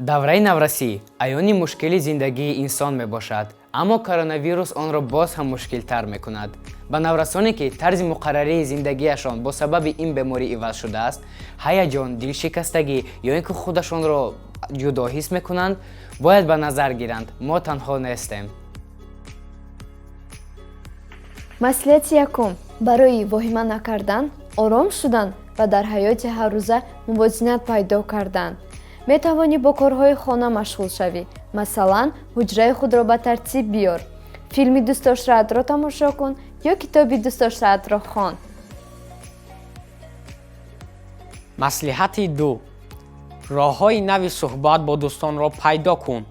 давраи наврасӣ аёни мушкили зиндагии инсон мебошад, аммо коронавирус онро боз ҳам мушкилтар мекунад. ба наврасоне ки тарзи муқаррарии зиндагиашон бо сабаби ин беморӣ иваз шудааст, ҳаяҷон, дилшикастагӣ ё ин ки худашонро ҷудо ҳис мекунанд, бояд ба назар гиранд. Мо танҳо нестем. маслиҳати якум барои вохима накардан, ором шудан ва дар ҳаёти ҳаррӯза мувозинат пайдо кардан. метавонӣ бо корҳои хона машғул шавӣ. Масалан, ҳуҷраи худро ба тартиб биёр, филми дӯстдоштаатро тамошо кун ё китоби дӯстдоштаатро хон. маслиҳати ду. роҳҳои нави суҳбат бо дӯстонро пайдо кун.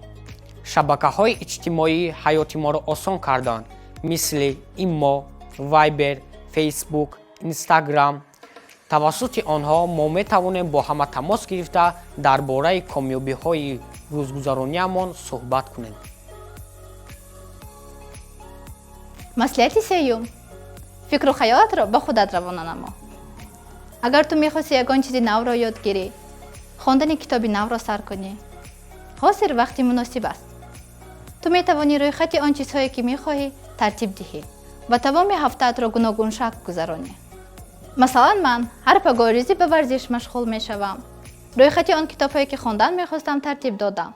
шабакаҳои иҷтимоӣ ҳаёти моро осон карданд, мисли имо, вайбер, фейсбук, инстаграм. тавассути онҳо мо метавонем бо ҳама тамос гирифта дар бораи комёбиҳои рӯзгузарониамон суҳбат кунем. маслиҳати сеюм. фикру хаёлатро ба худат равона намо. агар ту мехосӣ ягон чизи навро ёд гирӣ, хондани китоби навро сар кунӣ, ҳозир вақти муносиб аст. ту метавонӣ рӯйхати он чизҳое ки мехоҳӣ тартиб диҳӣ ва тамоми ҳафтаатро гуногун шак гузаронӣ. масалан, ман ҳар пагоҳ рӯзӣ ба варзиш машғул мешавам. рӯйхати он китобҳое ки хондан мехостам тартиб додам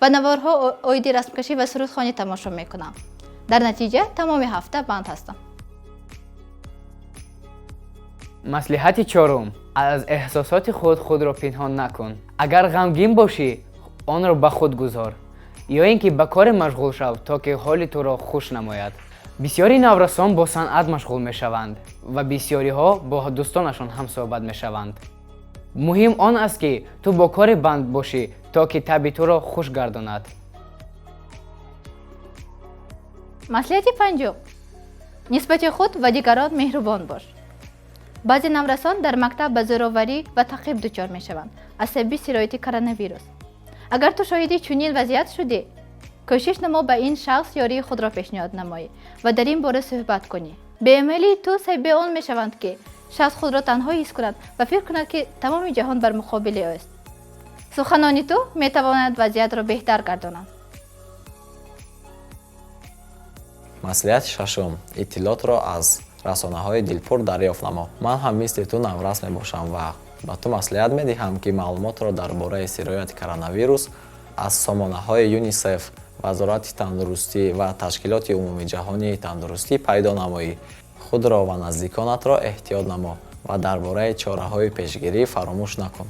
ва наворҳо оиди расмкашӣ ва сурудхонӣ тамошо мекунам. дар натиҷа тамоми ҳафта банд ҳастам. маслиҳати чорум. аз эҳсосоти худро пинҳон накун. агар ғамгин бошӣ, онро ба худ гузор ё ин ки ба коре машғул шав, то ки ҳоли туро хуш намояд. бисёри наврасон бо санъат машғул мешаванд ва бисёриҳо бо дӯстонашон ҳамсоҳбат мешаванд. муҳим он аст ки ту бо коре банд бошӣ, то ки таби туро хуш гардонад. маслиҳати панҷум. нисбати худ ва дигарон меҳрубон бош. баъзе наврасон дар мактаб ба зӯроварӣ ва таъқиб дучор мешаванд аз сабаби сирояти коронавирус. агар ту шоҳиди чунин вазъият шудӣ, кӯшиш намо ба ин шахс ёрии худро пешниҳод намоӣ ва дар ин бора суҳбат кунӣ. беъмали ту сабаби он мешаванд ки шахс худро танҳо ҳис кунад ва фикр кунад ки тамоми ҷаҳон бар муқобили ӯст. суханони ту метавонад вазъиятро беҳтар гардонад. маслиҳати шашум. иттилоотро аз расонаҳои дилпур дарёфт намо. ман ҳам мисли ту наврас мебошам ва ба ту маслиҳат медиҳам ки маълумотро дар бораи сирояти коронавирус аз сомонаҳои юнисеф, вазорати тандурустӣ ва ташкилоти умумии ҷаҳонии тандурустӣ пайдо намоӣ. худро ва наздиконатро эҳтиёт намо ва дар бораи чораҳои пешгирӣ фаромӯш накун.